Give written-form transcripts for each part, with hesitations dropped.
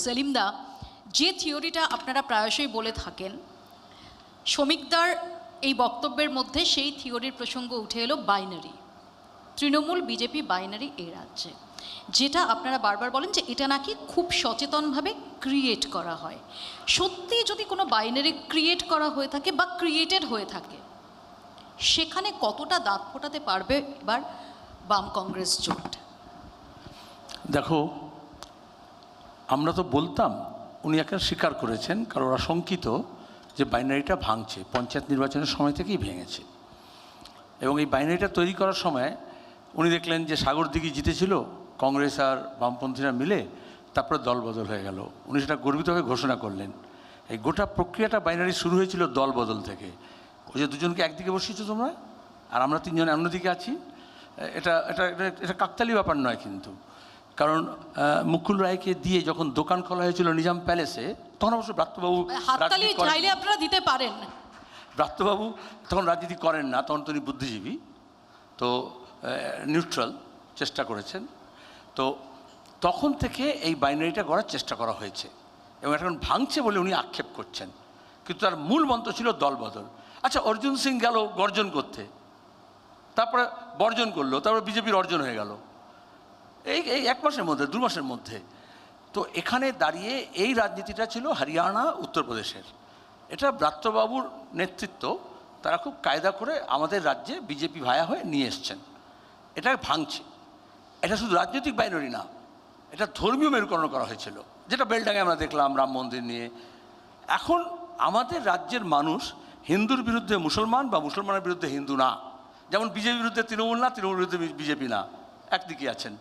সেলিমদা, যে থিওরিটা আপনারা প্রায়শই বলে থাকেন, শ্রমিকদার এই বক্তব্যের মধ্যে সেই থিওরির প্রসঙ্গ উঠে এলো বাইনারি, তৃণমূল বিজেপি বাইনারি এই রাজ্যে, যেটা আপনারা বারবার বলেন যে এটা নাকি খুব সচেতনভাবে ক্রিয়েট করা হয়। সত্যি যদি কোনো বাইনারি ক্রিয়েট করা হয়ে থাকে বা ক্রিয়েটেড হয়ে থাকে, সেখানে কতটা দাঁত ফোটাতে পারবে এবার বাম কংগ্রেস জোট? দেখো, আমরা তো বলতাম, উনি একটা স্বীকার করেছেন, কারণ ওরা শঙ্কিত যে বাইনারিটা ভাঙছে, পঞ্চায়েত নির্বাচনের সময় থেকেই ভেঙেছে। এবং এই বাইনারিটা তৈরি করার সময় উনি দেখলেন যে সাগরদিঘি জিতেছিল কংগ্রেস আর বামপন্থীরা মিলে, তারপরে দলবদল হয়ে গেল। উনি সেটা গর্বিতভাবে ঘোষণা করলেন। এই গোটা প্রক্রিয়াটা বাইনারি শুরু হয়েছিল দলবদল থেকে। ওই যে দুজনকে একদিকে বসিয়েছো তোমরা আর আমরা তিনজন অন্যদিকে আছি, এটা এটা এটা কাকতালি ব্যাপার নয় কিন্তু। কারণ মুকুল রায়কে দিয়ে যখন দোকান খোলা হয়েছিল নিজাম প্যালেসে, তখন অবশ্য ব্রাত্যবাবু আপনারা দিতে পারেন, ব্রাত্যবাবু তখন রাজনীতি করেন না, তখন তিনি বুদ্ধিজীবী, তো নিউট্রাল চেষ্টা করেছেন। তো তখন থেকে এই বাইনারিটা গড়ার চেষ্টা করা হয়েছে এবং এখন ভাঙছে বলে উনি আক্ষেপ করছেন, কিন্তু তার মূল মন্ত্র ছিল দলবদল। আচ্ছা, অর্জুন সিং গেল গর্জন করতে, তারপরে বর্জন করলো, তারপরে বিজেপির অর্জন হয়ে গেল এই এক মাসের মধ্যে, 2 মাসের মধ্যে। তো এখানে দাঁড়িয়ে এই রাজনীতিটা ছিল হরিয়ানা উত্তরপ্রদেশের। এটা ব্রাত্যবাবুর নেতৃত্ব, তারা খুব কায়দা করে আমাদের রাজ্যে বিজেপি ভায়া হয়ে নিয়ে এসছেন। এটা ভাঙছে। এটা শুধু রাজনৈতিক বাইনারি না, এটা ধর্মীয় মেরুকরণ করা হয়েছিল, যেটা বেলডাঙ্গায় আমরা দেখলাম রাম মন্দির নিয়ে। এখন আমাদের রাজ্যের মানুষ হিন্দুর বিরুদ্ধে মুসলমান বা মুসলমানের বিরুদ্ধে হিন্দু না, যেমন বিজেপির বিরুদ্ধে তৃণমূল না, তৃণমূল বিরুদ্ধে বিজেপি না, একদিকে আছেন।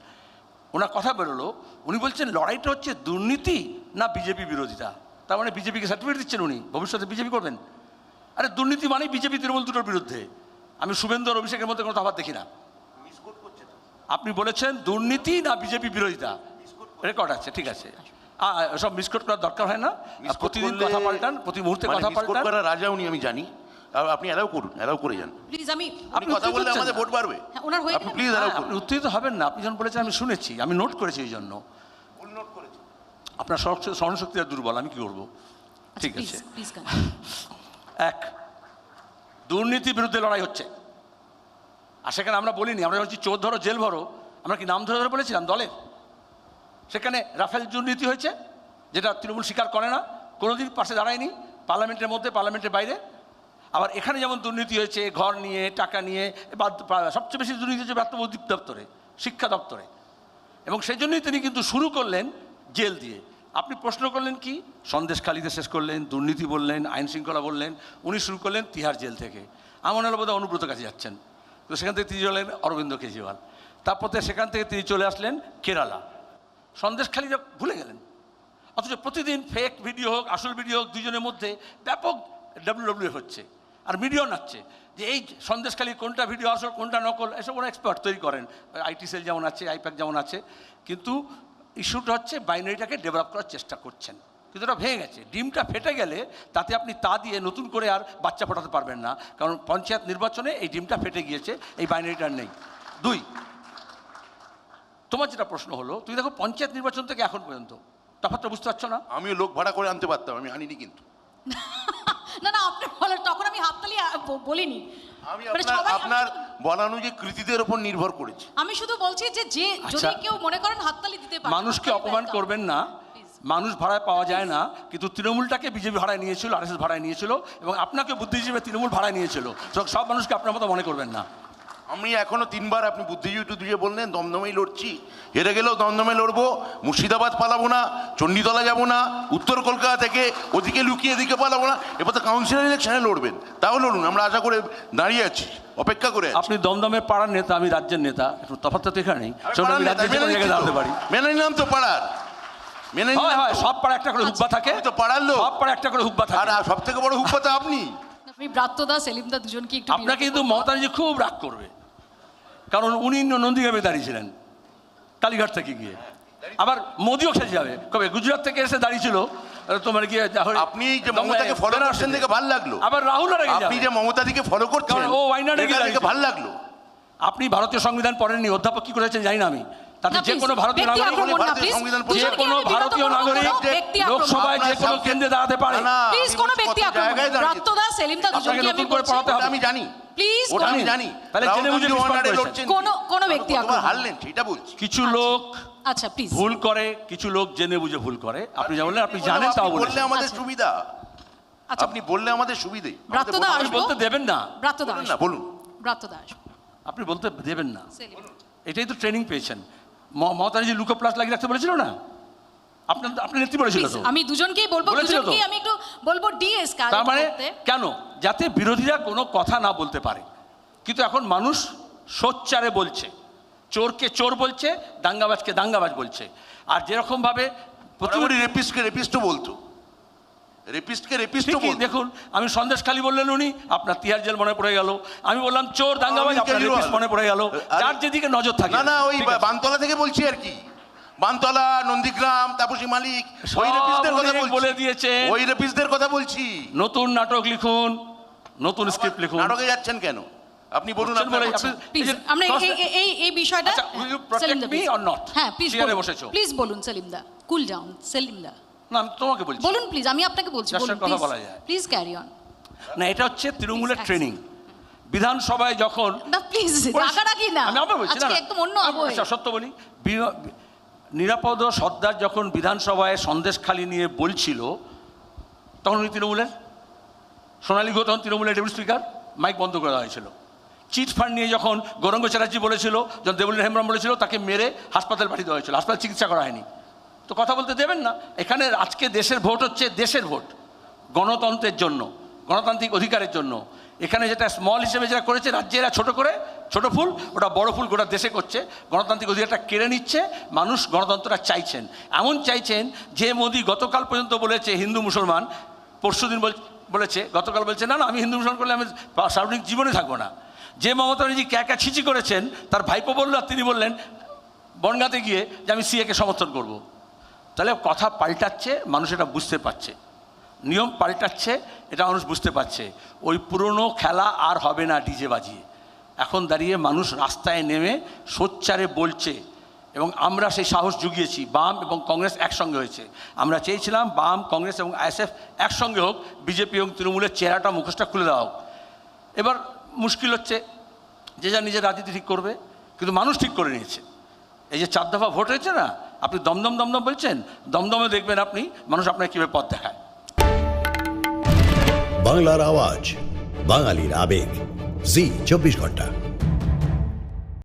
ওনার কথা বেরোলো, উনি বলছেন লড়াইটা হচ্ছে দুর্নীতি না বিজেপি বিরোধিতা। তার মানে বিজেপিকে সার্টিফিকেট দিচ্ছেন উনি, ভবিষ্যতে বিজেপি করবেন। আরে দুর্নীতি মানেই বিজেপি তৃণমূল দুটোর বিরুদ্ধে। আমি শুভেন্দু আর অভিষেকের মধ্যে কোনো তফাৎ দেখি না। আপনি বলেছেন দুর্নীতি না বিজেপি বিরোধিতা, রেকর্ড আছে, ঠিক আছে। সব মিসকোট করার দরকার হয় না, প্রতিদিন কথা পাল্টান, প্রতি মুহূর্তে কথা পাল্টান। রাজা উনি, আমি জানি, আপনি এলাও করুন, এলাও করে যান প্লিজ। আপনি কথা বললে আমাদের ভোট বাড়বে, আপনি প্লিজ এলাও করুন। উত্তেজিত হবেন না, আপনি যখন বলেছেন আমি শুনেছি, আমি নোট করেছি, এই জন্য আপনার স্মরণশক্তি দুর্বল, আমি কি করবো? ঠিক আছে। এক, দুর্নীতির বিরুদ্ধে লড়াই হচ্ছে, আর সেখানে আমরা বলিনি, আমরা বলছি চোর ধরো জেল ভরো। আমরা কি নাম ধরে ধরে বলেছিলাম দলের? সেখানে রাফেল দুর্নীতি হয়েছে, যেটা তৃণমূল স্বীকার করে না, কোনোদিন পাশে দাঁড়ায়নি, পার্লামেন্টের মধ্যে, পার্লামেন্টের বাইরে। আবার এখানে যেমন দুর্নীতি হয়েছে ঘর নিয়ে, টাকা নিয়ে, সবচেয়ে বেশি দুর্নীতি হচ্ছে ব্রাত্যবাবু দপ্তরে, শিক্ষা দপ্তরে। এবং সেই জন্যই তিনি কিন্তু শুরু করলেন জেল দিয়ে। আপনি প্রশ্ন করলেন কি, সন্দেশখালিতে শেষ করলেন, দুর্নীতি বললেন, আইন শৃঙ্খলা বললেন, উনি শুরু করলেন তিহার জেল থেকে। আমার হলো বোধহয় অনুব্রত কাছে যাচ্ছেন, তো সেখান থেকে তিনি চলেন অরবিন্দ কেজরিওয়াল, তারপর সেখান থেকে তিনি চলে আসলেন কেরালা। সন্দেশখালি ভুলে গেলেন, অথচ প্রতিদিন ফেক ভিডিও হোক আসল ভিডিও হোক, দুজনের মধ্যে ব্যাপক ডাব্লিউ হচ্ছে, আর মিডিয়া নাচছে যে এই সন্দেশখালি কোনটা ভিডিও আসল কোনটা নকল, এসব ওরা এক্সপার্ট তৈরি করেন। আইটি সেল যেমন আছে, আইপ্যাক যেমন আছে, কিন্তু ইস্যুটা হচ্ছে বাইনারিটাকে ডেভেলপ করার চেষ্টা করছেন, কিন্তু ওটা ভেঙে গেছে। ডিমটা ফেটে গেলে তাতে আপনি তা দিয়ে নতুন করে আর বাচ্চা ফোটাতে পারবেন না, কারণ পঞ্চায়েত নির্বাচনে এই ডিমটা ফেটে গিয়েছে, এই বাইনারিটার নেই। 2, তোমার যেটা প্রশ্ন হলো, তুমি দেখো পঞ্চায়েত নির্বাচন থেকে এখন পর্যন্ত তফাৎটা বুঝতে পারছো না? আমিও লোক ভাড়া করে আনতে পারতাম, আমি আনিনি কিন্তু। না না, আপনি বলেন, তখন আমি হাততালি বলিনি, আমি আপনার বলানো যে কৃতিদের উপর নির্ভর করেছে। আমি শুধু বলছি যে যদি কেউ মনে করেন হাততালি দিতে পারে। মানুষকে অপমান করবেন না, মানুষ ভাড়ায় পাওয়া যায় না, কিন্তু তৃণমূলটাকে বিজেপি ভাড়ায় নিয়েছিল, আরএসএস ভাড়ায় নিয়েছিল, এবং আপনাকে বুদ্ধিজীবী তৃণমূল ভাড়ায় নিয়েছিল। সব মানুষকে আপনার মতো মনে করবেন না। আমি এখনো 3 বার আপনি বুদ্ধিজীবী বললেন, দমদমেই লড়ছি, হেরে গেলেও দমদমে লড়বো, মুর্শিদাবাদ পালাবো না, চণ্ডীতলা যাবো না, উত্তর কলকাতা থেকে ওদিকে লুকিয়ে এদিকে পালাবো না। এবার তো কাউন্সিলর ইলেকশনে লড়বেন, তাও লড়ুন, আমরা আশা করে দাঁড়িয়ে আছি, অপেক্ষা করে। আপনি দমদমের পাড়ার নেতা, আমি রাজ্যের নেতা, একটু তফাৎটা তো এখানে নেই। মেনে নিলাম তো পাড়ার, মেনে নিলাম, সব পাড়া একটা করে হুব্বা থাকে, তো পাড়ার লোক, সব পাড়া একটা করে হুব্বা থাকে, আর সব থেকে বড় হুব্বা তো আপনি। ব্রাত্যদা, সেলিমদা দুজনকে একটু, আপনাকে কিন্তু মমতাজি খুব রাগ করবে, কারণ উনি নন্দীগ্রামে দাঁড়িয়েছিলেন কালীঘাট থেকে গিয়ে। আবার মোদিও খেলে যাবে, কবে গুজরাট থেকে এসে দাঁড়িয়েছিল তোমার গিয়ে। আপনি যে মমতাকে ফলো করছেন দেখে ভালো লাগলো, আবার রাহুল, আপনি যে মমতাদিকে ফলো করছেন ও ওয়াইনাডে গিয়ে ভালো লাগলো। আপনি ভারতীয় সংবিধান পড়েননি, অধ্যাপক কি করেছেন জানি না আমি, তাতে না, যে please, কোনো ভারতীয় ব্যক্তি নাগরিক আক্রমণ না, ভারতীয় please। সংবিধান দুজনকে যে আমি কোনো বিরত ভারতীয় করবো, নাগরিক কোনো ব্যক্তি আক্রমণ। লোকসভায় যে কোনো কেন্দ্রে দাঁড়াতে পারে। না, প্লিজ আমি কোনো বলছি ব্যক্তি কত আক্রমণ। জায়গায় দাঁড়িয়ে- ব্রাত্যদা, সেলিমদা, আপনাকে দুজনকে আমি নতুন করে বলছি, পড়াতে হবে। ওটা আমি জানি, প্লিজ ওটা আমি কোনো- জানি। তাহলে জেনে বুঝে রাহুল গান্ধী বিস্ফোরণ ওয়ানারে করেছেন। লড়ছেন। কোনো ব্যক্তি কতবার আক্রমণ। হারলেন সেটা বলছি। কিছু লোক আচ্ছা প্লিজ। ভুল করে, কিছু লোক জেনে বুঝে ভুল করে। আপনি যা বললেন, আপনি জানেন তাও আপনি বললে বলেছেন। আমাদের আচ্ছা। সুবিধা, আচ্ছা আপনি বললে আমাদের সুবিধে। ব্রাত্যদা আপনি আসবো। বলতে দেবেন না, ব্রাত্যদা বলুন না, আসবো। বলুন। ব্রাত্যদা আসবো। আপনি বলতে দেবেন না, সেলিম। এটাই তো ট্রেনিং পেয়েছেন। মমতা ব্যানার্জি লুকো প্লাস লাগিয়ে রাখতে বলেছিল না? আপনি নেত্রী বলেছিল Please, তো। আমি দুজনকেই বলবো, বলেছিল তো। দুজনকেই আমি একটু বলবো ডিএস কাজ তার মানে করতে। কেন? যাতে বিরোধীরা কোনো কথা না বলতে পারে। কিন্তু এখন মানুষ সোচ্চারে বলছে, চোরকে চোর বলছে, দাঙ্গাবাজকে দাঙ্গাবাজ বলছে। আর যেরকম ভাবে প্রতিবারই রেপিস্টকে রেপিস্টও বলতো, রেপিস্টকে রেপিস্টও ঠিকই বলতো। দেখুন, আমি সন্দেশখালী বললেন উনি, আপনার তিহার জেল মনে পড়ে গেল। আমি বললাম চোর দাঙ্গাবাজ, অরবিন্দ আপনার কেজরিওয়াল। রেপিস্ট মনে পড়ে গেল। আরে- যার যেদিকে নজর থাকে। না না, ওই ঠিক আছে। বানতলা থেকে বলছি আর কি, বানতলা, নন্দীগ্রাম, তাপসী মালিক, ওই সব রেপিস্টদের কথা উনি বলছি। বলে দিয়েছেন। ওই রেপিস্টদের কথা বলছি। নতুন নাটক লিখুন, নতুন স্ক্রিপ্ট লিখুন। নাটকে যাচ্ছেন কেন? আপনি বলুন বলছেন আপনার বলে কথা। আপনি- প্লিজ এই যে আমরা cross- এই বিষয়টা আচ্ছা, will you protect সেলিমদা, me please। or not? হ্যাঁ প্লিজ চেয়ারে বসেছো। প্লিজ বলুন সেলিমদা, কুল ডাউন সেলিমদা, না, আমি তোমাকে বলছি। বলুন প্লিজ, আমি আপনাকে বলছি, যার বলুন সাথে কথা প্লিজ, বলা যায়। Please carry on. না, এটা হচ্ছে তৃণমূলের Please, ট্রেনিং। বিধানসভায় যখন না প্লিজ রাগারাগি না, আমি আবার বলছি, না, আজকে না। একদম অন্য আমি আবহে। আচ্ছা, সত্য বলি, নিরাপদ সর্দার যখন বিধানসভায় সন্দেশখালী নিয়ে বলছিল, তখন উনি তৃণমূলের, সোনালী গুহ তখন তৃণমূলের ডেপুটি স্পিকার, মাইক বন্ধ করে দেওয়া হয়েছিল। চিট ফান্ড নিয়ে যখন গৌরাঙ্গ চ্যাটার্জি বলেছিল, যখন দেবলীন হেমব্রম বলেছিল, তাকে মেরে হাসপাতাল পাঠিয়ে দেওয়া হয়েছিল, হাসপাতাল চিকিৎসা করা হয়নি। তো কথা বলতে দেবেন না। এখানে আজকে দেশের ভোট হচ্ছে দেশের ভোট, গণতন্ত্রের জন্য, গণতান্ত্রিক অধিকারের জন্য। এখানে যেটা স্মল হিসেবে যেটা করেছে রাজ্যে, এরা ছোটো করে, ছোটো ফুল, ওটা বড় ফুল গোটা দেশে করছে। গণতান্ত্রিক অধিকারটা কেড়ে নিচ্ছে। মানুষ গণতন্ত্রটা চাইছেন, এমন চাইছেন যে মোদি গতকাল পর্যন্ত বলেছে হিন্দু মুসলমান, পরশুদিন বলেছে, গতকাল বলছে না না আমি হিন্দু মুসলমান করলে আমি সার্বজনিক জীবনে থাকবো না। যে মমতা ব্যানার্জি ক্যাকা ছিচি করেছেন, তার ভাইপো বলল, আর তিনি বললেন বনগাঁতে গিয়ে যে আমি সিএকে সমর্থন করব। তাহলে কথা পাল্টাচ্ছে, মানুষ এটা বুঝতে পারছে, নিয়ম পাল্টাচ্ছে, এটা মানুষ বুঝতে পারছে। ওই পুরনো খেলা আর হবে না ডিজে বাজিয়ে। এখন দাঁড়িয়ে মানুষ রাস্তায় নেমে সোচ্চারে বলছে, এবং আমরা সেই সাহস জুগিয়েছি। বাম এবং কংগ্রেস একসঙ্গে হয়েছে। আমরা চেয়েছিলাম বাম, কংগ্রেস এবং আইএসএফ একসঙ্গে হোক, বিজেপি এবং তৃণমূলের চেহারাটা, মুখোশটা খুলে দেওয়া হোক। এবার মুশকিল হচ্ছে, যে যা নিজের রাজনীতি ঠিক করবে, কিন্তু মানুষ ঠিক করে নিয়েছে। এই যে 4 দফা ভোট হয়েছে না, আপনি দমদম দমদম বলছেন, দমদমে দেখবেন আপনি মানুষ আপনাকে কীভাবে পথ দেখায়। বাংলার আওয়াজ, বাঙালির আবেগ, জি 24 ঘন্টা।